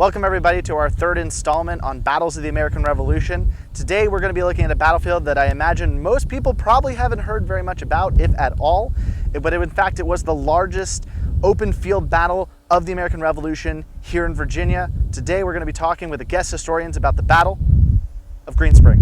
Welcome everybody to our third installment on Battles of the American Revolution. Today we're going to be looking at a battlefield that I imagine most people probably haven't heard very much about, if at all. But in fact, it was the largest open field battle of the American Revolution here in Virginia. Today we're going to be talking with the guest historians about the Battle of Green Spring.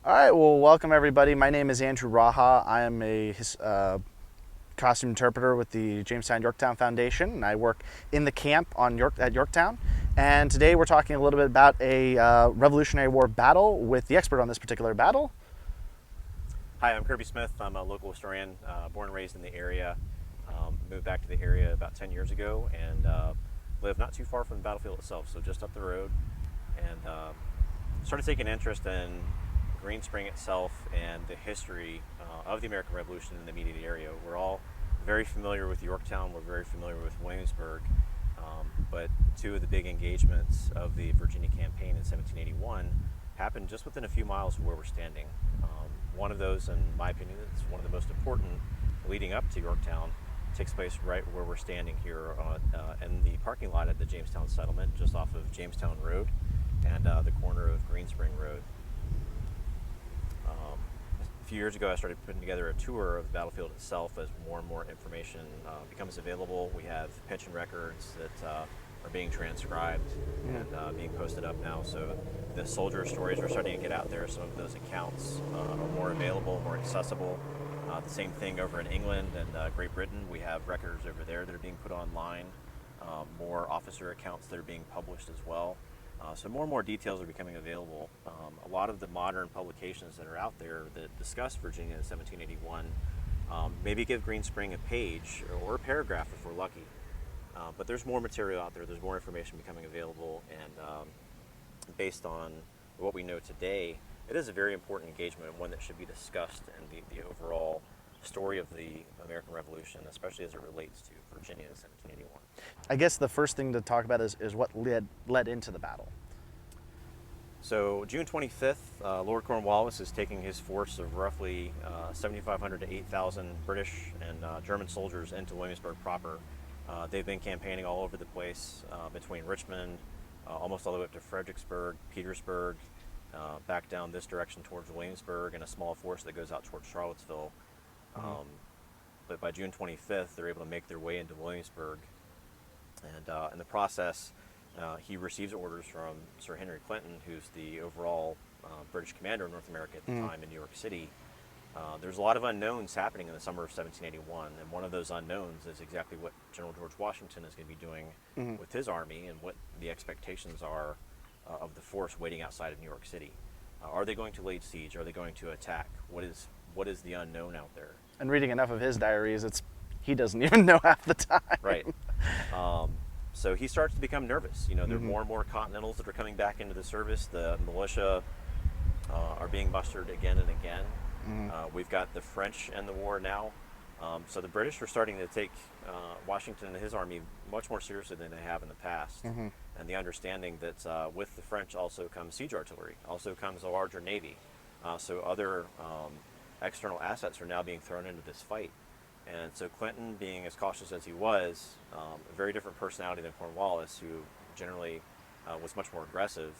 All right, well, welcome everybody. My name is Andrew Raha. I am a costume interpreter with the Jamestown Yorktown Foundation, and I work in the camp at Yorktown. And today we're talking a little bit about a Revolutionary War battle with the expert on this particular battle. Hi, I'm Kirby Smith. I'm a local historian, born and raised in the area. Moved back to the area about 10 years ago and live not too far from the battlefield itself, so just up the road. And started taking interest in Green Spring itself and the history of the American Revolution in the immediate area. We're all very familiar with Yorktown, we're very familiar with Williamsburg, but two of the big engagements of the Virginia campaign in 1781 happened just within a few miles of where we're standing. One of those, in my opinion, is one of the most important leading up to Yorktown, takes place right where we're standing here in the parking lot at the Jamestown Settlement, just off of Jamestown Road and the corner of Green Spring Road. A few years ago, I started putting together a tour of the battlefield itself as more and more information becomes available. We have pension records that are being transcribed and being posted up now. So the soldier stories are starting to get out there. Some of those accounts are more available, more accessible. The same thing over in England and Great Britain. We have records over there that are being put online. More officer accounts that are being published as well. So more and more details are becoming available. A lot of the modern publications that are out there that discuss Virginia in 1781 maybe give Green Spring a page or a paragraph if we're lucky. But there's more material out there, there's more information becoming available, and based on what we know today, it is a very important engagement and one that should be discussed in the overall story of the American Revolution, especially as it relates to Virginia in 1781. I guess the first thing to talk about is what led into the battle. So June 25th, Lord Cornwallis is taking his force of roughly 7,500 to 8,000 British and German soldiers into Williamsburg proper. They've been campaigning all over the place between Richmond, almost all the way up to Fredericksburg, Petersburg, back down this direction towards Williamsburg, and a small force that goes out towards Charlottesville. But by June 25th, they're able to make their way into Williamsburg. And in the process, he receives orders from Sir Henry Clinton, who's the overall British commander of North America at the time in New York City. There's a lot of unknowns happening in the summer of 1781, and one of those unknowns is exactly what General George Washington is going to be doing with his army and what the expectations are of the force waiting outside of New York City. Are they going to lay siege? Are they going to attack? What is the unknown out there? And reading enough of his diaries, he doesn't even know half the time. Right. So he starts to become nervous. You know, there are more and more Continentals that are coming back into the service. The militia are being mustered again and again. We've got the French in the war now. So the British are starting to take Washington and his army much more seriously than they have in the past. And the understanding that with the French also comes siege artillery, also comes a larger navy. So other external assets are now being thrown into this fight. And so Clinton, being as cautious as he was, a very different personality than Cornwallis, who generally was much more aggressive,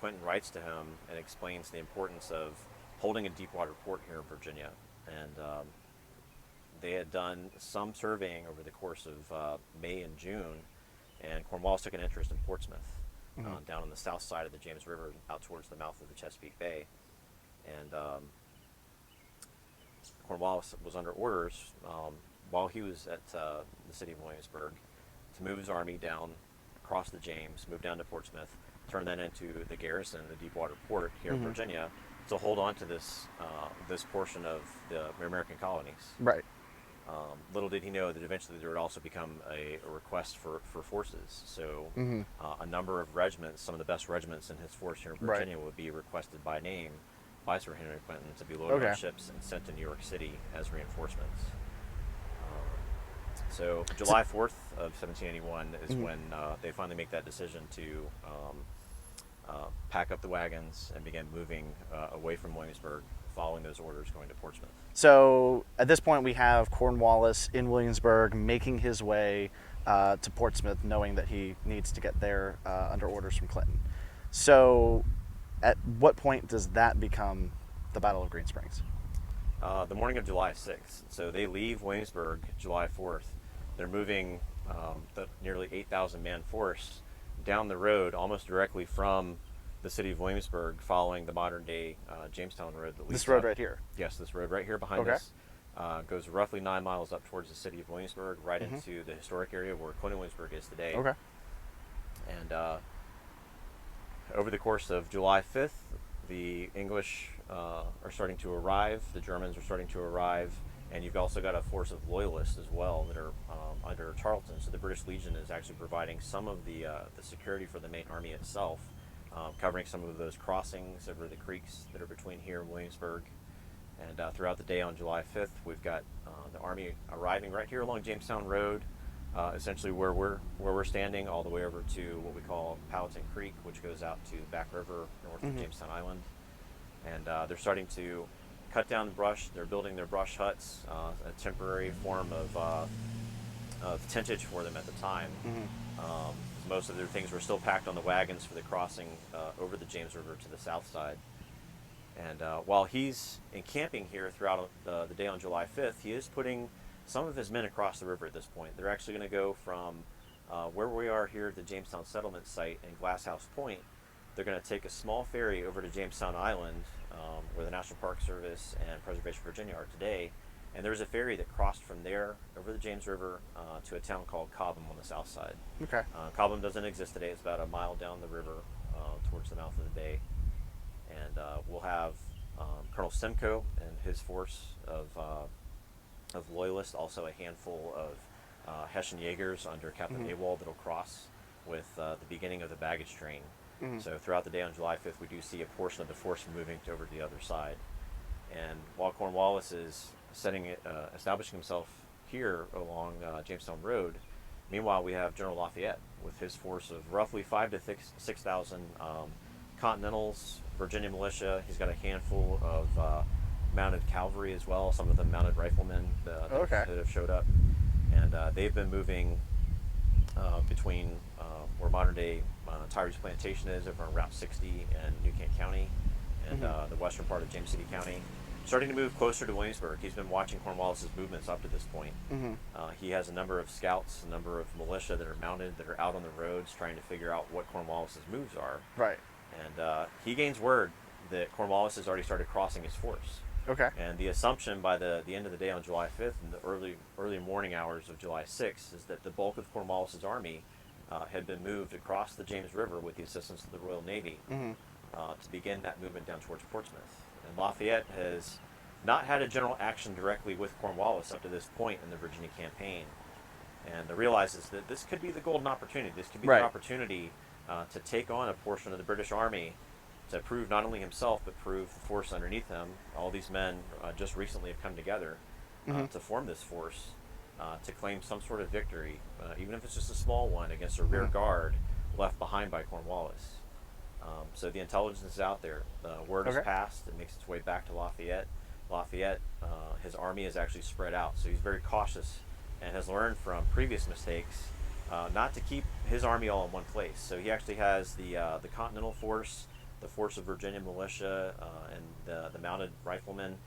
Clinton writes to him and explains the importance of holding a deep water port here in Virginia. And they had done some surveying over the course of May and June, and Cornwallis took an interest in Portsmouth, down on the south side of the James River, out towards the mouth of the Chesapeake Bay. And Cornwallis was under orders while he was at the city of Williamsburg to move his army down across the James, move down to Portsmouth, turn that into the garrison, the Deepwater Port here in Virginia, to hold on to this portion of the American colonies. Right. Little did he know that eventually there would also become a request for forces. So a number of regiments, some of the best regiments in his force here in Virginia, would be requested by name by Sir Henry Clinton to be loaded on ships and sent to New York City as reinforcements. So July 4th of 1781 is when they finally make that decision to pack up the wagons and begin moving away from Williamsburg, following those orders going to Portsmouth. So at this point, we have Cornwallis in Williamsburg making his way to Portsmouth, knowing that he needs to get there under orders from Clinton. So at what point does that become the Battle of Green Springs? The morning of July 6th. So they leave Williamsburg July 4th. They're moving the nearly 8,000 man force down the road almost directly from the city of Williamsburg, following the modern day Jamestown road that leads This road up. Right here? Yes, this road right here behind us goes roughly 9 miles up towards the city of Williamsburg, right into the historic area where Clinton Williamsburg is today. Okay. And over the course of July 5th, the English are starting to arrive, the Germans are starting to arrive, and you've also got a force of loyalists as well that are under Tarleton. So the British Legion is actually providing some of the security for the main army itself, covering some of those crossings over the creeks that are between here and Williamsburg. And throughout the day on July 5th, we've got the army arriving right here along Jamestown Road, essentially where we're standing, all the way over to what we call Powhatan Creek, which goes out to Back River north of Jamestown Island. And they're starting to cut down the brush. They're building their brush huts, a temporary form of tentage for them at the time. Most of their things were still packed on the wagons for the crossing over the James River to the south side. And while he's encamping here throughout the day on July 5th, he is putting some of his men across the river at this point. They're actually going to go from where we are here at the Jamestown Settlement site in Glasshouse Point. They're going to take a small ferry over to Jamestown Island, where the National Park Service and Preservation Virginia are today. And there's a ferry that crossed from there over the James River to a town called Cobham on the south side. Okay. Cobham doesn't exist today. It's about a mile down the river towards the mouth of the bay. And we'll have Colonel Simcoe and his force of loyalists, also a handful of Hessian Jaegers under Captain Ewald that'll cross with the beginning of the baggage train. So throughout the day on July 5th, we do see a portion of the force moving over to the other side. And while Cornwallis is establishing himself here along Jamestown Road, meanwhile we have General Lafayette with his force of roughly 5,000 to 6,000 Continentals, Virginia militia. He's got a handful of mounted cavalry as well, some of them mounted riflemen that have showed up. And they've been moving between where modern day Tyrese Plantation is over on Route 60 and New Kent County, and the western part of James City County, starting to move closer to Williamsburg. He's been watching Cornwallis's movements up to this point. He has a number of scouts, a number of militia that are mounted, that are out on the roads trying to figure out what Cornwallis's moves are. Right. And he gains word that Cornwallis has already started crossing his force. Okay. And the assumption by the end of the day on July 5th and the early morning hours of July 6th is that the bulk of Cornwallis's army had been moved across the James River with the assistance of the Royal Navy to begin that movement down towards Portsmouth. And Lafayette has not had a general action directly with Cornwallis up to this point in the Virginia campaign, and realizes that this could be the golden opportunity. This could be the opportunity to take on a portion of the British Army, to prove not only himself but prove the force underneath him. All these men just recently have come together to form this force to claim some sort of victory, even if it's just a small one, against a rear guard left behind by Cornwallis. So the intelligence is out there. The word is passed. It makes its way back to Lafayette. Lafayette, his army is actually spread out, so he's very cautious and has learned from previous mistakes not to keep his army all in one place. So he actually has the Continental Force, the force of Virginia militia, and the mounted riflemen.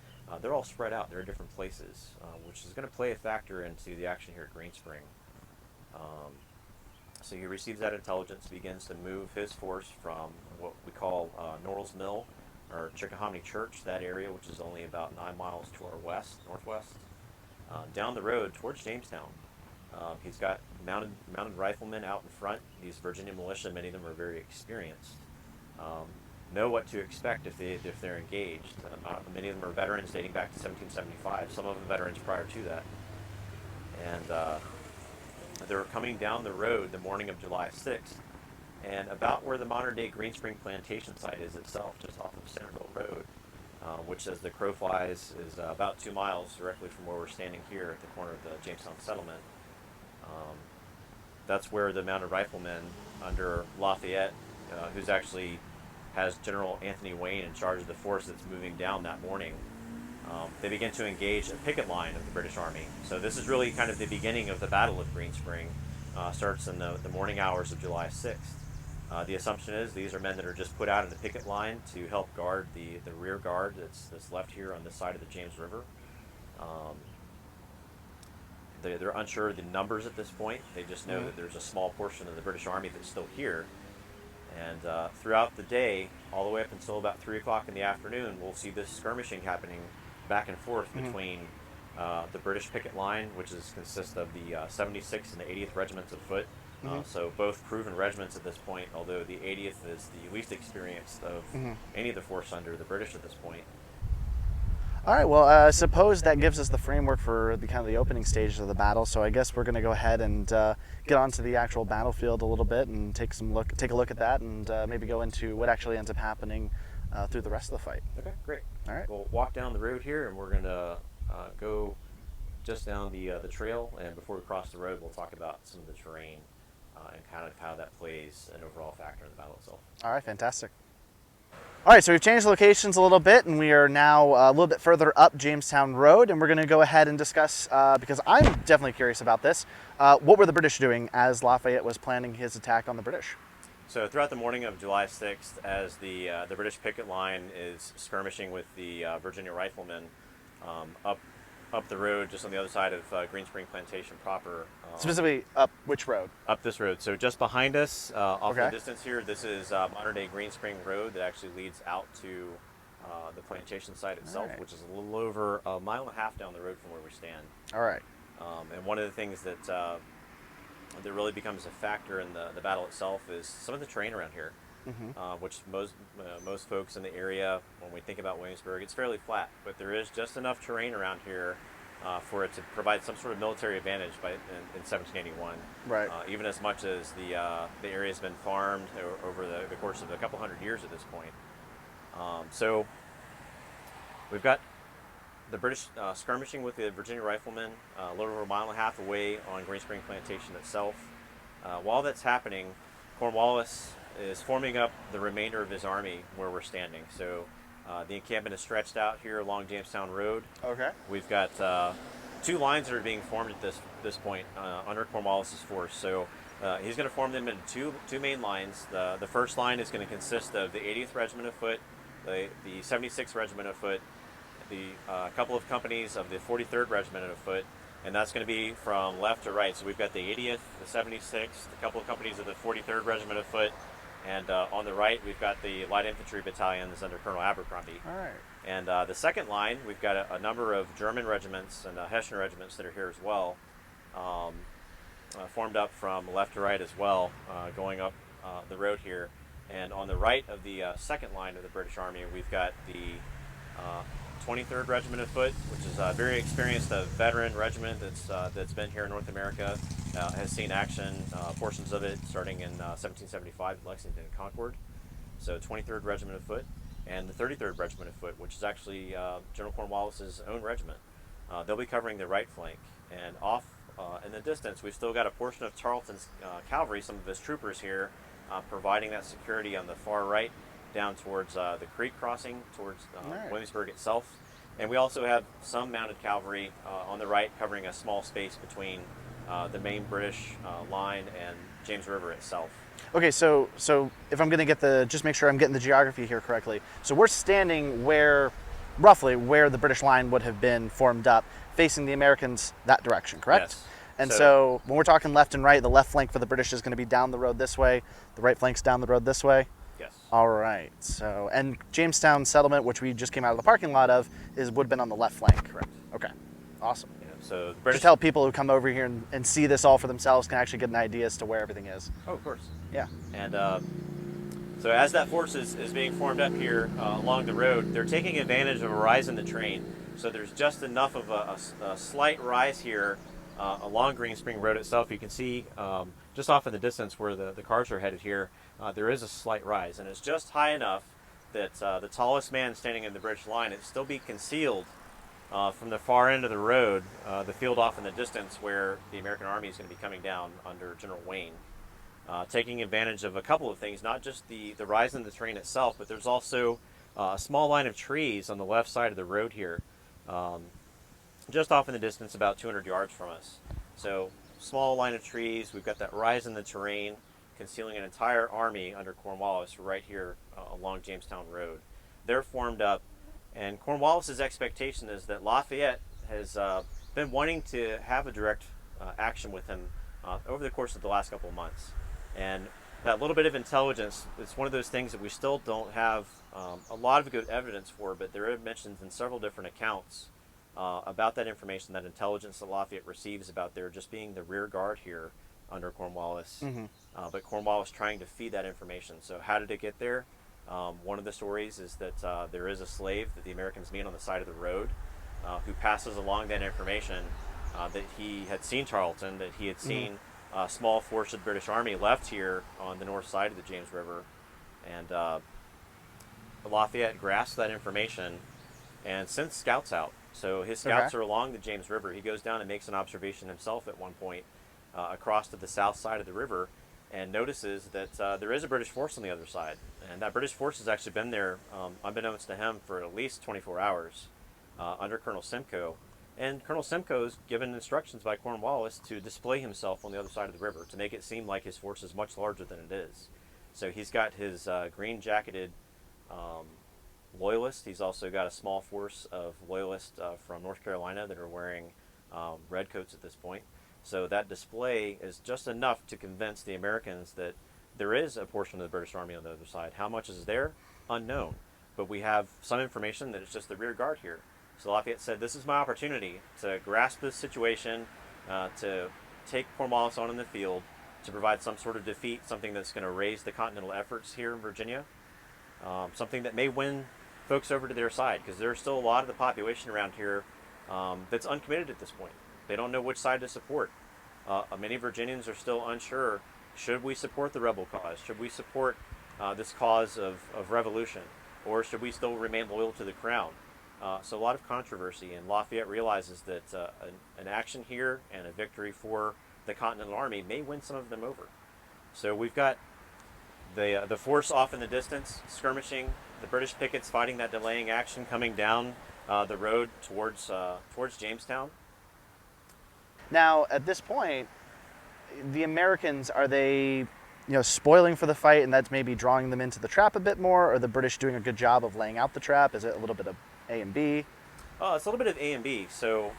They're all spread out. They're in different places, which is going to play a factor into the action here at Green Spring. So he receives that intelligence, begins to move his force from what we call Norrell's Mill, or Chickahominy Church, that area, which is only about 9 miles to our northwest, down the road towards Jamestown. He's got mounted riflemen out in front. These Virginia militia, many of them are very experienced, know what to expect if they're engaged. Many of them are veterans dating back to 1775. Some of them veterans prior to that, and they're coming down the road the morning of July 6th, and about where the modern-day Green Spring plantation site is itself, just off of Centerville Road, which, as the crow flies, is about 2 miles directly from where we're standing here at the corner of the Jamestown Settlement. That's where the mounted riflemen under Lafayette, who's actually has General Anthony Wayne in charge of the force that's moving down that morning, they begin to engage a picket line of the British Army. So this is really kind of the beginning of the Battle of Green Spring. Starts in the morning hours of July 6th. The assumption is these are men that are just put out in a picket line to help guard the rear guard that's left here on this side of the James River. They're unsure of the numbers at this point. They just know that there's a small portion of the British Army that's still here. And throughout the day, all the way up until about 3 o'clock in the afternoon, we'll see this skirmishing happening back and forth between the British picket line, which consists of the 76th and the 80th Regiments of Foot. So both proven regiments at this point, although the 80th is the least experienced of any of the force under the British at this point. All right, well, I suppose that gives us the framework for the kind of the opening stages of the battle. So I guess we're going to go ahead and get onto the actual battlefield a little bit and take a look at that, and maybe go into what actually ends up happening through the rest of the fight. Okay, great. All right. We'll walk down the road here, and we're going to go just down the trail. And before we cross the road, we'll talk about some of the terrain and kind of how that plays an overall factor in the battle itself. All right, fantastic. All right, so we've changed locations a little bit, and we are now a little bit further up Jamestown Road, and we're going to go ahead and discuss, because I'm definitely curious about this, what were the British doing as Lafayette was planning his attack on the British? So throughout the morning of July 6th, as the British picket line is skirmishing with the Virginia riflemen up the road, just on the other side of Green Spring Plantation proper. Specifically, up which road? Up this road. So just behind us, off Okay. in the distance here, this is modern-day Green Spring Road that actually leads out to the plantation site itself, Right. which is a little over a mile and a half down the road from where we stand. All right. And one of the things that really becomes a factor in the battle itself is some of the terrain around here, which most folks in the area, when we think about Williamsburg, it's fairly flat, but there is just enough terrain around here for it to provide some sort of military advantage in 1781. Right. Even as much as the area has been farmed over the course of a couple hundred years at this point. So we've got the British skirmishing with the Virginia riflemen a little over a mile and a half away on Green Spring Plantation itself. While that's happening, Cornwallis is forming up the remainder of his army where we're standing. So the encampment is stretched out here along Jamestown Road. Okay. We've got 2 lines that are being formed at this point under Cornwallis's force. So he's going to form them into two main lines. The first line is going to consist of the 80th Regiment of Foot, the 76th Regiment of Foot, the couple of companies of the 43rd Regiment of Foot, and that's going to be from left to right. So we've got the 80th, the 76th, a couple of companies of the 43rd Regiment of Foot, and on the right we've got the Light Infantry Battalion that's under Colonel Abercrombie. All right. And the second line, we've got a number of German regiments and Hessian regiments that are here as well, formed up from left to right as well, going up the road here. And on the right of the second line of the British Army, we've got the 23rd Regiment of Foot, which is a very experienced veteran regiment that's been here in North America, has seen action, portions of it starting in 1775 at Lexington and Concord. So 23rd Regiment of Foot, and the 33rd Regiment of Foot, which is actually General Cornwallis's own regiment. They'll be covering the right flank, and off in the distance we've still got a portion of Tarleton's cavalry, some of his troopers here, providing that security on the far right down towards the creek crossing towards Right. Williamsburg itself. And we also have some mounted cavalry on the right covering a small space between the main British line and James River itself. Okay, so if I'm going to just make sure I'm getting the geography here correctly. So we're standing roughly where the British line would have been formed up, facing the Americans that direction, correct? Yes. And so when we're talking left and right, the left flank for the British is going to be down the road this way, the right flank's down the road this way? Yes. All right, so, and Jamestown Settlement, which we just came out of the parking lot of, would have been on the left flank. Correct. Okay, awesome. Yeah, so the British. Just help people who come over here and see this all for themselves can actually get an idea as to where everything is. Oh, of course. Yeah. And so as that force is being formed up here along the road, they're taking advantage of a rise in the terrain. So there's just enough of a slight rise here along Green Spring Road itself. You can see just off in the distance where the cars are headed here, there is a slight rise, and it's just high enough that the tallest man standing in the British line would still be concealed from the far end of the road, the field off in the distance where the American army is going to be coming down under General Wayne, taking advantage of a couple of things, not just the rise in the terrain itself, but there's also a small line of trees on the left side of the road here, just off in the distance about 200 yards from us. So small line of trees, we've got that rise in the terrain, concealing an entire army under Cornwallis right here along Jamestown Road. They're formed up, and Cornwallis's expectation is that Lafayette has been wanting to have a direct action with him over the course of the last couple of months. And that little bit of intelligence, it's one of those things that we still don't have a lot of good evidence for, but there are mentions in several different accounts about that information, that intelligence that Lafayette receives about there just being the rear guard here under Cornwallis, but Cornwallis trying to feed that information. So how did it get there? One of the stories is that there is a slave that the Americans meet on the side of the road who passes along that information that he had seen Tarleton, that he had seen a small force of the British Army left here on the north side of the James River. And Lafayette grasps that information and sends scouts out. So his scouts are along the James River. He goes down and makes an observation himself at one point across to the south side of the river, and notices that there is a British force on the other side. And that British force has actually been there, unbeknownst to him, for at least 24 hours under Colonel Simcoe. And Colonel Simcoe is given instructions by Cornwallis to display himself on the other side of the river, to make it seem like his force is much larger than it is. So he's got his green-jacketed loyalists. He's also got a small force of loyalists from North Carolina that are wearing red coats at this point. So that display is just enough to convince the Americans that there is a portion of the British Army on the other side. How much is there? Unknown. But we have some information that it's just the rear guard here. So Lafayette said, this is my opportunity to grasp this situation, to take Cornwallis on in the field, to provide some sort of defeat, something that's going to raise the Continental efforts here in Virginia, something that may win folks over to their side, because there's still a lot of the population around here that's uncommitted at this point. They don't know which side to support. Many Virginians are still unsure, should we support the rebel cause? Should we support this cause of revolution? Or should we still remain loyal to the crown? So a lot of controversy, and Lafayette realizes that an action here and a victory for the Continental Army may win some of them over. So we've got the force off in the distance, skirmishing, the British pickets fighting that delaying action coming down the road towards Jamestown. Now, at this point, the Americans, are they, spoiling for the fight, and that's maybe drawing them into the trap a bit more? Or are the British doing a good job of laying out the trap? Is it a little bit of A and B? It's a little bit of A and B. So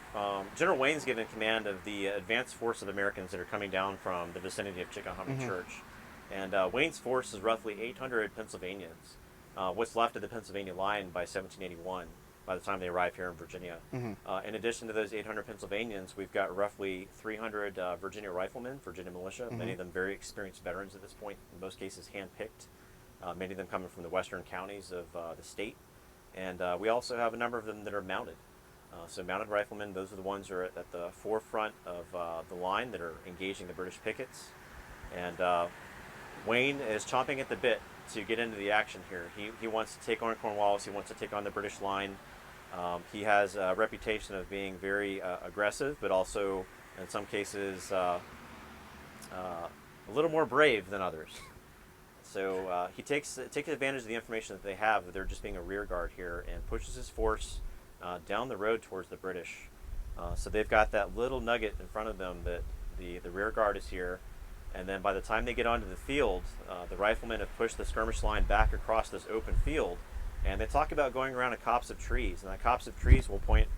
General Wayne's given command of the advanced force of Americans that are coming down from the vicinity of Chickahominy Church. And Wayne's force is roughly 800 Pennsylvanians. What's left of the Pennsylvania line by 1781, by the time they arrive here in Virginia. In addition to those 800 Pennsylvanians, we've got roughly 300 Virginia riflemen, Virginia militia, many of them very experienced veterans at this point, in most cases hand-picked, many of them coming from the western counties of the state. And we also have a number of them that are mounted. So mounted riflemen, those are the ones who are at the forefront of the line that are engaging the British pickets. And Wayne is chomping at the bit to get into the action here. He wants to take on Cornwallis. He wants to take on the British line. He has a reputation of being very aggressive, but also, in some cases, a little more brave than others. So he takes advantage of the information that they have, that they're just being a rear guard here, and pushes his force down the road towards the British. So they've got that little nugget in front of them that the rear guard is here. And then by the time they get onto the field, the riflemen have pushed the skirmish line back across this open field. And they talk about going around a copse of trees. And that copse of trees, we'll point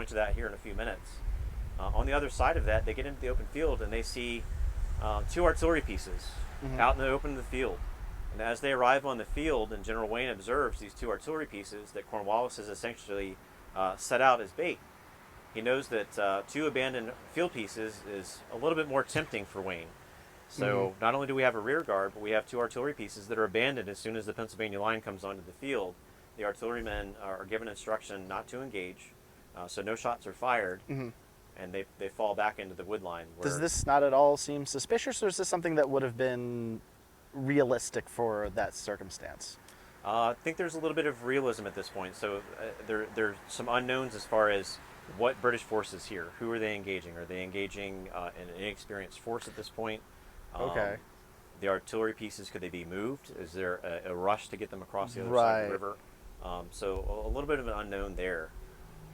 to that here in a few minutes. On the other side of that, they get into the open field and they see two artillery pieces out in the open of the field. And as they arrive on the field, and General Wayne observes these two artillery pieces that Cornwallis has essentially set out as bait, he knows that two abandoned field pieces is a little bit more tempting for Wayne. So not only do we have a rear guard, but we have two artillery pieces that are abandoned as soon as the Pennsylvania line comes onto the field. The artillerymen are given instruction not to engage, so no shots are fired, and they fall back into the wood line. Does this not at all seem suspicious, or is this something that would have been realistic for that circumstance? I think there's a little bit of realism at this point. So there's some unknowns as far as what British force is here. Who are they engaging? Are they engaging an inexperienced force at this point? Okay. The artillery pieces, could they be moved? Is there a rush to get them across the other side of Right. the river? So a little bit of an unknown there.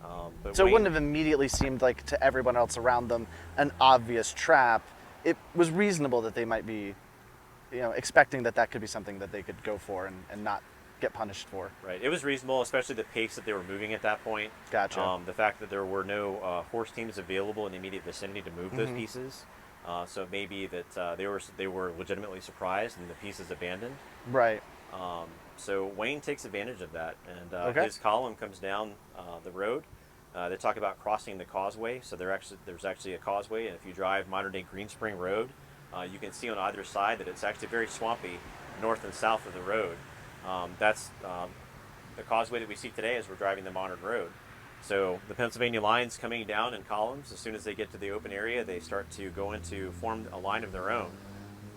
But So it Wayne, wouldn't have immediately seemed like to everyone else around them an obvious trap. It was reasonable that they might be, expecting that could be something that they could go for and not get punished for. right. It was reasonable, especially the pace that they were moving at that point. Gotcha. The fact that there were no horse teams available in the immediate vicinity to move those pieces. So it may be that they were legitimately surprised and the pieces abandoned. Right. So Wayne takes advantage of that, and Okay. his column comes down the road. They talk about crossing the causeway. So there's actually a causeway, and if you drive modern-day Green Spring Road, you can see on either side that it's actually very swampy north and south of the road. That's the causeway that we see today as we're driving the modern road. So the Pennsylvania lines coming down in columns. As soon as they get to the open area, they start to form a line of their own.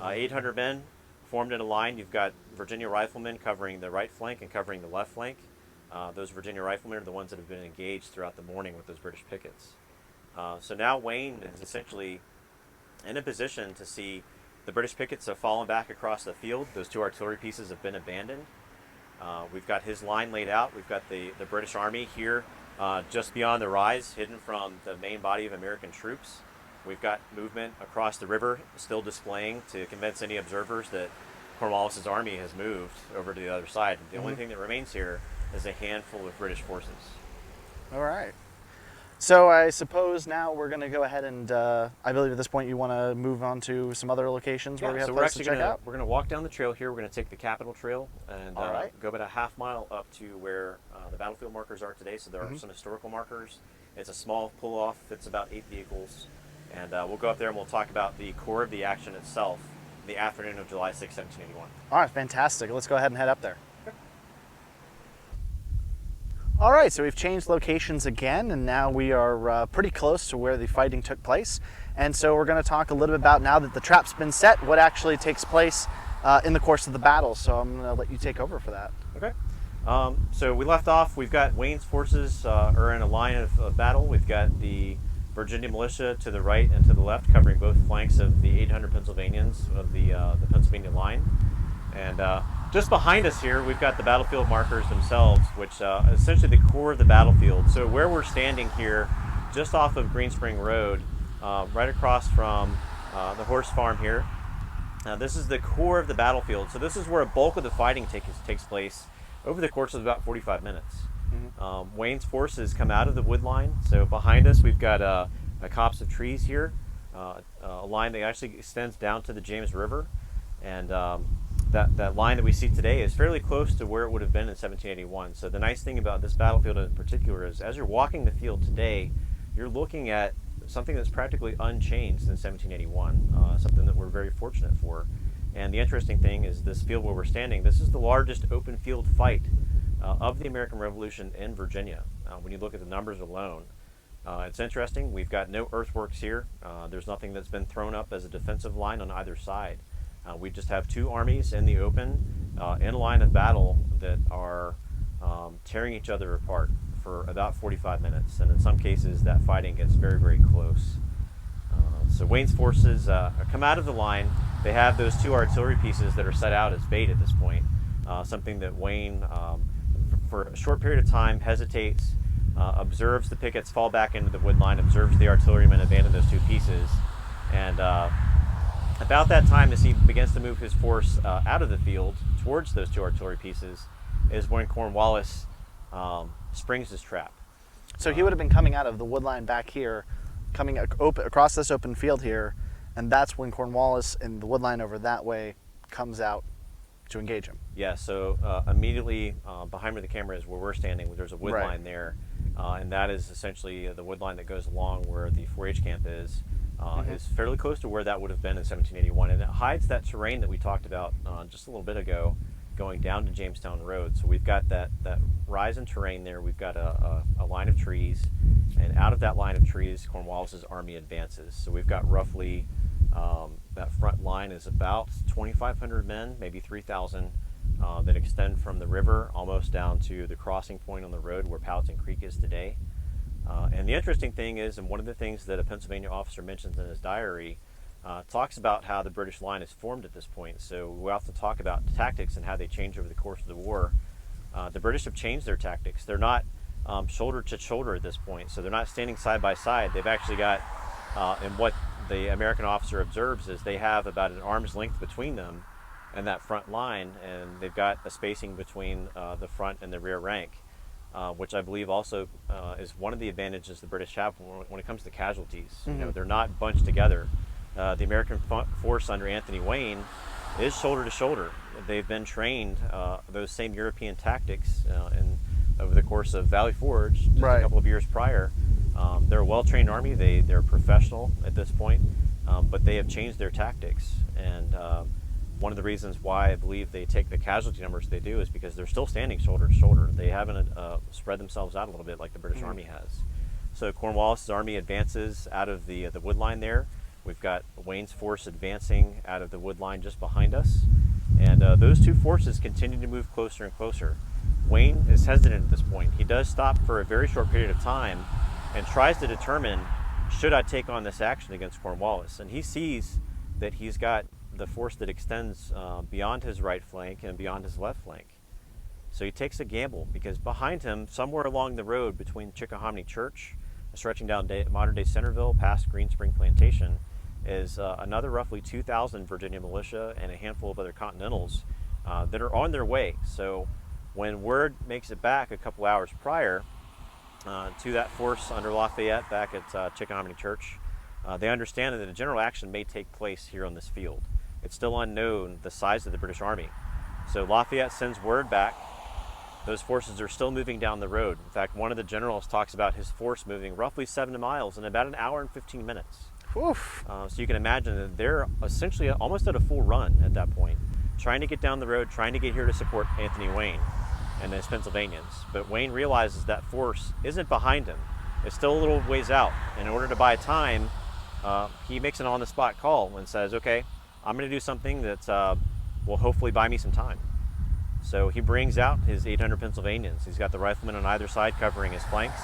800 men formed in a line. You've got Virginia riflemen covering the right flank and covering the left flank. Those Virginia riflemen are the ones that have been engaged throughout the morning with those British pickets. So now Wayne is essentially in a position to see the British pickets have fallen back across the field. Those two artillery pieces have been abandoned. We've got his line laid out. We've got the British Army here just beyond the rise, hidden from the main body of American troops. We've got movement across the river, still displaying to convince any observers that Cornwallis's army has moved over to the other side. The only thing that remains here is a handful of British forces. All right. So I suppose now we're going to go ahead and I believe at this point you want to move on to some other locations where we have so places to check out. we're gonna walk down the trail here. We're gonna take the Capitol Trail and All right. go about a half mile up to where the battlefield markers are today. So there are some historical markers. It's a small pull-off. It's about 8 vehicles, and we'll go up there and we'll talk about the core of the action itself, the afternoon of July 6, 1781. All right, fantastic. Let's go ahead and head up there. All right, so we've changed locations again, and now we are pretty close to where the fighting took place. And so we're going to talk a little bit about, now that the trap's been set, what actually takes place in the course of the battle. So I'm going to let you take over for that. Okay. So we left off. We've got Wayne's forces are in a line of battle. We've got the Virginia militia to the right and to the left, covering both flanks of the 800 Pennsylvanians of the Pennsylvania line. And just behind us here, we've got the battlefield markers themselves, which is essentially the core of the battlefield. So where we're standing here, just off of Green Spring Road, right across from the horse farm here, this is the core of the battlefield. So this is where a bulk of the fighting takes place over the course of about 45 minutes. Wayne's forces come out of the wood line. So behind us, we've got a copse of trees here, a line that actually extends down to the James River. And that line that we see today is fairly close to where it would have been in 1781. So the nice thing about this battlefield in particular is, as you're walking the field today, you're looking at something that's practically unchanged in 1781, something that we're very fortunate for. And the interesting thing is, this field where we're standing, this is the largest open field fight of the American Revolution in Virginia. When you look at the numbers alone, it's interesting. We've got no earthworks here. There's nothing that's been thrown up as a defensive line on either side. We just have two armies in the open, in a line of battle, that are tearing each other apart for about 45 minutes. And in some cases, that fighting gets very, very close. So Wayne's forces come out of the line. They have those two artillery pieces that are set out as bait at this point, something that Wayne, for a short period of time, hesitates, observes the pickets fall back into the wood line, observes the artillerymen abandon those two pieces, and about that time, as he begins to move his force out of the field towards those two artillery pieces, is when Cornwallis springs his trap. So he would have been coming out of the wood line back here, coming across this open field here, and that's when Cornwallis in the wood line over that way comes out to engage him. Yeah, so immediately behind where the camera is, where we're standing, there's a wood Right. line there, and that is essentially the wood line that goes along where the 4-H camp is fairly close to where that would have been in 1781, and it hides that terrain that we talked about just a little bit ago, going down to Jamestown Road. So we've got that rise in terrain there. We've got a line of trees, and out of that line of trees, Cornwallis's army advances. So we've got roughly that front line is about 2,500 men, maybe 3,000, that extend from the river almost down to the crossing point on the road where Powhatan Creek is today. And the interesting thing is, and one of the things that a Pennsylvania officer mentions in his diary, talks about how the British line is formed at this point. So we often talk about tactics and how they change over the course of the war. The British have changed their tactics. They're not shoulder to shoulder at this point, so they're not standing side by side. They've actually got, and what the American officer observes is they have about an arm's length between them and that front line, and they've got a spacing between the front and the rear rank, which I believe also is one of the advantages the British have when it comes to casualties. Mm-hmm. You know, they're not bunched together. The American force under Anthony Wayne is shoulder to shoulder. They've been trained those same European tactics over the course of Valley Forge just a couple of years prior. They're a well-trained army. They're professional at this point, but they have changed their tactics. And one of the reasons why I believe they take the casualty numbers they do is because they're still standing shoulder to shoulder. They haven't spread themselves out a little bit like the British Army has. So Cornwallis' army advances out of the wood line there. We've got Wayne's force advancing out of the wood line just behind us. And those two forces continue to move closer and closer. Wayne is hesitant at this point. He does stop for a very short period of time and tries to determine, should I take on this action against Cornwallis? And he sees that he's got the force that extends beyond his right flank and beyond his left flank. So he takes a gamble, because behind him, somewhere along the road between Chickahominy Church, stretching down modern-day Centerville past Green Spring Plantation, is another roughly 2,000 Virginia militia and a handful of other Continentals that are on their way. So when word makes it back a couple hours prior to that force under Lafayette back at Chickahominy Church, they understand that a general action may take place here on this field. It's still unknown the size of the British Army. So Lafayette sends word back. Those forces are still moving down the road. In fact, one of the generals talks about his force moving roughly 7 miles in about an hour and 15 minutes. So you can imagine that they're essentially almost at a full run at that point, trying to get down the road, trying to get here to support Anthony Wayne and his Pennsylvanians. But Wayne realizes that force isn't behind him. It's still a little ways out. And in order to buy time, he makes an on-the-spot call and says, okay, I'm going to do something that will hopefully buy me some time. So he brings out his 800 Pennsylvanians. He's got the riflemen on either side covering his flanks.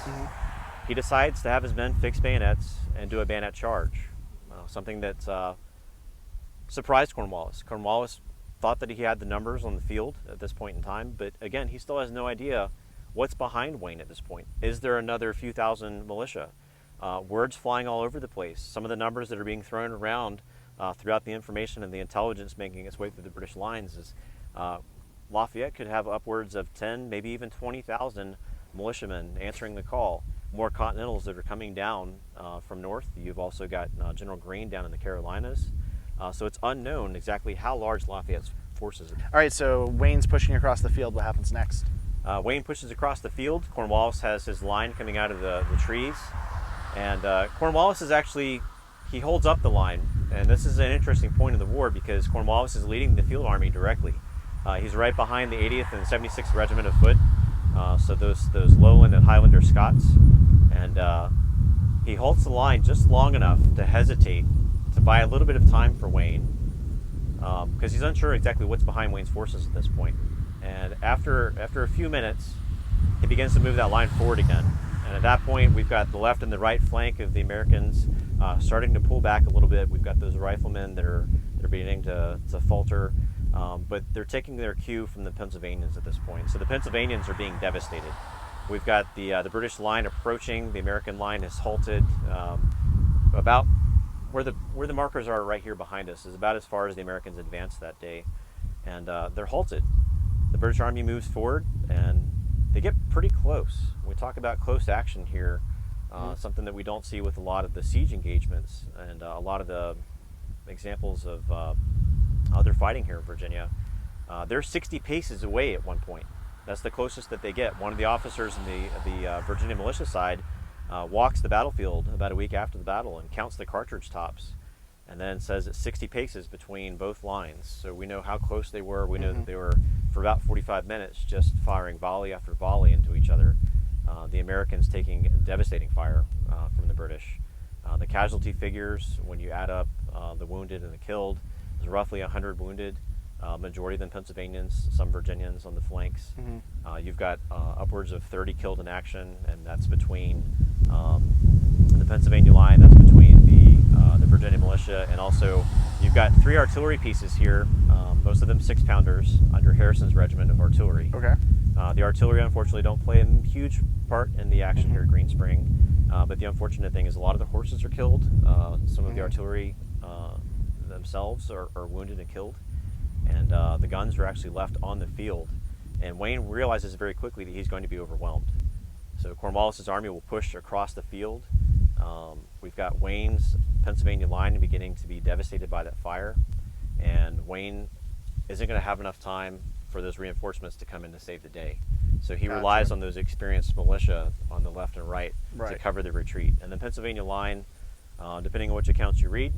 He decides to have his men fix bayonets and do a bayonet charge, something that surprised Cornwallis. Cornwallis thought that he had the numbers on the field at this point in time, but again, he still has no idea what's behind Wayne at this point. Is there another few thousand militia? Words flying all over the place. Some of the numbers that are being thrown around throughout the information and the intelligence making its way through the British lines is Lafayette could have upwards of 10, maybe even 20,000 militiamen answering the call. More Continentals that are coming down from north. You've also got General Greene down in the Carolinas. So it's unknown exactly how large Lafayette's forces are. All right, so Wayne's pushing across the field. What happens next? Wayne pushes across the field. Cornwallis has his line coming out of the trees. And Cornwallis is actually, he holds up the line. And this is an interesting point in the war because Cornwallis is leading the field army directly. He's right behind the 80th and 76th Regiment of Foot. So those Lowland and Highlander Scots. And he halts the line just long enough to hesitate, to buy a little bit of time for Wayne, because he's unsure exactly what's behind Wayne's forces at this point. And after a few minutes, he begins to move that line forward again. And at that point, we've got the left and the right flank of the Americans starting to pull back a little bit. We've got those riflemen that are beginning to falter, but they're taking their cue from the Pennsylvanians at this point. So the Pennsylvanians are being devastated. We've got the British line approaching. The American line has halted. About where the markers are right here behind us is about as far as the Americans advanced that day, and they're halted. The British Army moves forward, and they get pretty close. We talk about close action here, something that we don't see with a lot of the siege engagements and a lot of the examples of other fighting here in Virginia. They're 60 paces away at one point. That's the closest that they get. One of the officers in the Virginia militia side walks the battlefield about a week after the battle and counts the cartridge tops, and then says it's 60 paces between both lines. So we know how close they were. We know that they were, for about 45 minutes, just firing volley after volley into each other. The Americans taking devastating fire from the British. The casualty figures, when you add up the wounded and the killed, is roughly 100 wounded, majority of them Pennsylvanians, some Virginians on the flanks. You've got upwards of 30 killed in action, and that's between the Pennsylvania line, that's between the Virginia militia, and also you've got 3 artillery pieces here, most of them 6-pounders under Harrison's regiment of artillery. Okay. The artillery, unfortunately, don't play a huge part in the action here at Green Spring, but the unfortunate thing is a lot of the horses are killed. Some of the artillery themselves are wounded and killed, and the guns are actually left on the field. And Wayne realizes very quickly that he's going to be overwhelmed. So Cornwallis's army will push across the field. We've got Wayne's Pennsylvania line beginning to be devastated by that fire, and Wayne isn't going to have enough time for those reinforcements to come in to save the day. So he relies on those experienced militia on the left and right to cover the retreat. And the Pennsylvania line, depending on which accounts you read,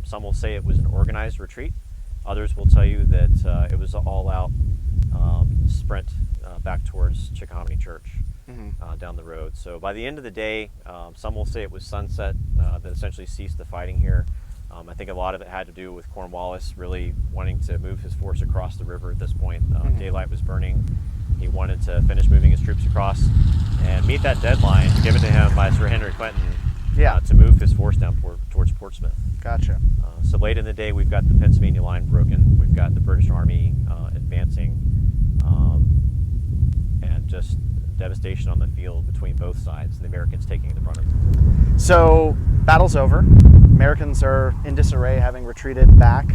some will say it was an organized retreat. Others will tell you that it was an all-out sprint back towards Chickahominy Church down the road. So by the end of the day, some will say it was sunset that essentially ceased the fighting here. I think a lot of it had to do with Cornwallis really wanting to move his force across the river at this point. Daylight was burning. He wanted to finish moving his troops across and meet that deadline given to him by Sir Henry Clinton to move his force down towards Portsmouth. Gotcha. So late in the day, we've got the Pennsylvania line broken. We've got the British Army advancing, and just devastation on the field between both sides, and the Americans taking the brunt of it. So, battle's over. Americans are in disarray, having retreated back.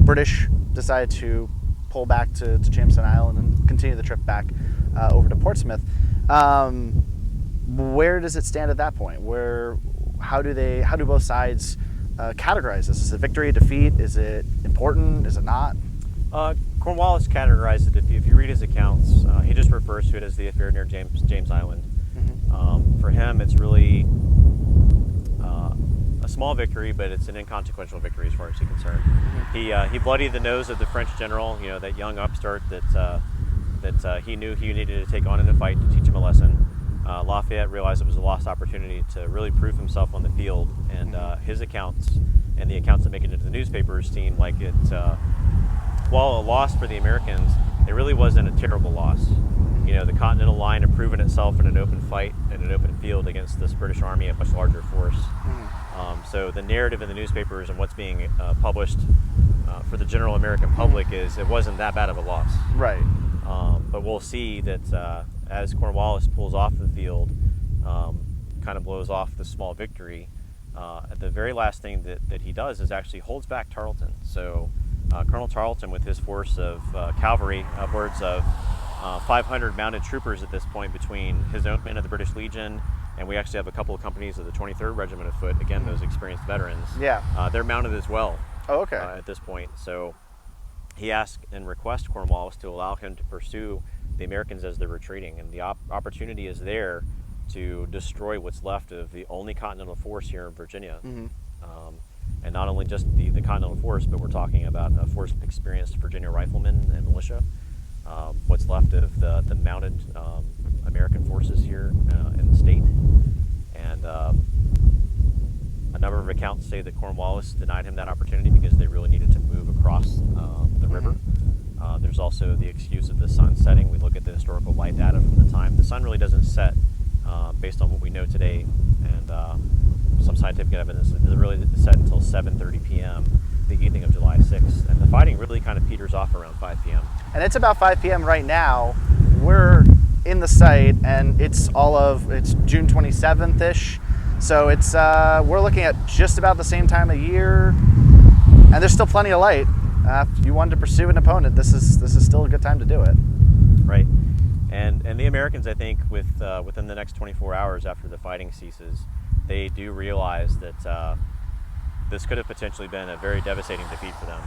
British decide to pull back to Jamestown Island and continue the trip back over to Portsmouth. Where does it stand at that point? How do both sides categorize this? Is it victory, defeat? Is it important? Is it not? Cornwallis categorized it. If you read his accounts, he just refers to it as the affair near James Island. For him, it's really a small victory, but it's an inconsequential victory as far as he's concerned. He bloodied the nose of the French general, that young upstart that he knew he needed to take on in a fight to teach him a lesson. Lafayette realized it was a lost opportunity to really prove himself on the field, and his accounts and the accounts that make it into the newspapers seem like it, while a loss for the Americans, it really wasn't a terrible loss. The Continental Line had proven itself in an open fight, in an open field against this British Army, a much larger force. So the narrative in the newspapers and what's being published for the general American public is it wasn't that bad of a loss. Right. But we'll see that as Cornwallis pulls off the field, kind of blows off the small victory, the very last thing that he does is actually holds back Tarleton. So Colonel Tarleton, with his force of cavalry, upwards of 500 mounted troopers at this point between his own men of the British Legion, and we actually have a couple of companies of the 23rd Regiment of Foot, again, those experienced veterans. They're mounted as well. Oh, okay. At this point. So he asked and requests Cornwallis to allow him to pursue the Americans as they're retreating, and the opportunity is there to destroy what's left of the only Continental force here in Virginia. And not only just the Continental force, but we're talking about a force of experienced Virginia riflemen and militia. What's left of the mounted American forces here in the state. And a number of accounts say that Cornwallis denied him that opportunity because they really needed to move across the river. There's also the excuse of the sun setting. We look at the historical light data from the time. The sun really doesn't set based on what we know today, and some scientific evidence. It doesn't really set until 7:30 p.m. the evening of July 6th, and the fighting really kind of peters off around 5 p.m. And it's about 5 p.m. right now. We're in the site, and it's June 27th-ish, so it's we're looking at just about the same time of year, and there's still plenty of light. If you wanted to pursue an opponent, this is still a good time to do it. Right, and the Americans, I think, within the next 24 hours after the fighting ceases, they do realize that this could have potentially been a very devastating defeat for them.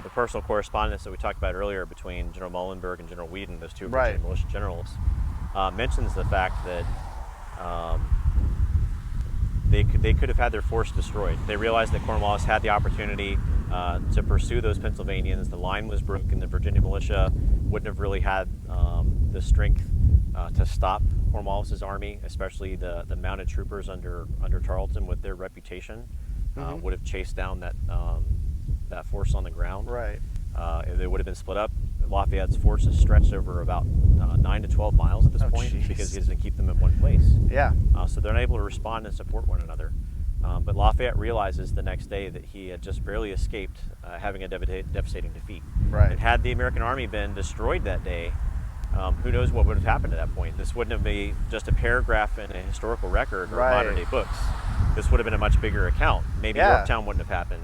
The personal correspondence that we talked about earlier between General Muhlenberg and General Whedon, those two Virginia militia generals, mentions the fact that they could have had their force destroyed. They realized that Cornwallis had the opportunity to pursue those Pennsylvanians. The line was broken. The Virginia militia wouldn't have really had the strength to stop Cornwallis's army, especially the mounted troopers under Tarleton with their reputation. Would have chased down that force on the ground. Right. They would have been split up. Lafayette's forces stretched over about 9 to 12 miles at this point, geez. because he doesn't keep them in one place. Yeah. So they're unable to respond and support one another. But Lafayette realizes the next day that he had just barely escaped having a devastating defeat. Right. And had the American army been destroyed that day, who knows what would have happened at that point. This wouldn't have been just a paragraph in a historical record or modern day books. This would have been a much bigger account. Maybe Yorktown wouldn't have happened.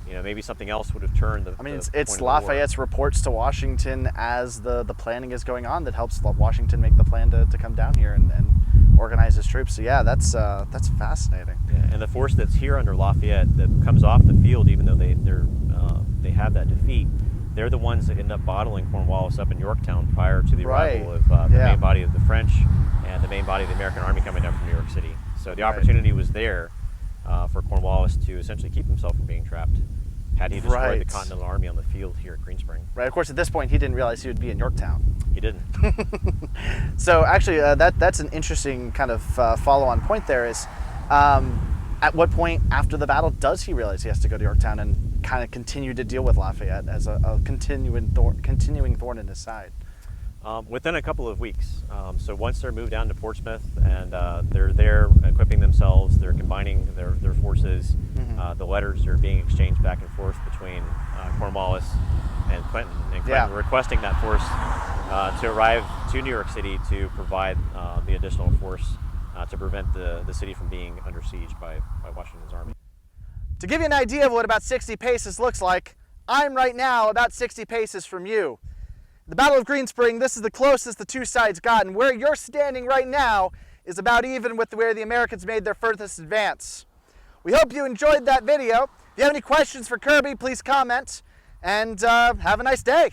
You know, maybe something else would have turned the. I mean, it's Lafayette's reports to Washington as the planning is going on that helps Washington make the plan to come down here and organize his troops. So yeah, that's fascinating. Yeah, and the force that's here under Lafayette that comes off the field, even though they have that defeat, they're the ones that end up bottling Cornwallis up in Yorktown prior to the arrival of the main body of the French and the main body of the American army coming down from New York City. So the opportunity was there for Cornwallis to essentially keep himself from being trapped had he destroyed the Continental Army on the field here at Green Spring. Right. Of course, at this point, he didn't realize he would be in Yorktown. He didn't. So actually, that's an interesting kind of follow-on point there is, at what point after the battle does he realize he has to go to Yorktown and kind of continue to deal with Lafayette as a continuing thorn in his side? Within a couple of weeks. So once they're moved down to Portsmouth and they're there equipping themselves, they're combining their forces, the letters are being exchanged back and forth between Cornwallis and Clinton, requesting that force to arrive to New York City to provide the additional force to prevent the city from being under siege by Washington's army. To give you an idea of what about 60 paces looks like, I'm right now about 60 paces from you. The Battle of Green Spring, this is the closest the two sides got, and where you're standing right now is about even with where the Americans made their furthest advance. We hope you enjoyed that video. If you have any questions for Kirby, please comment, and have a nice day.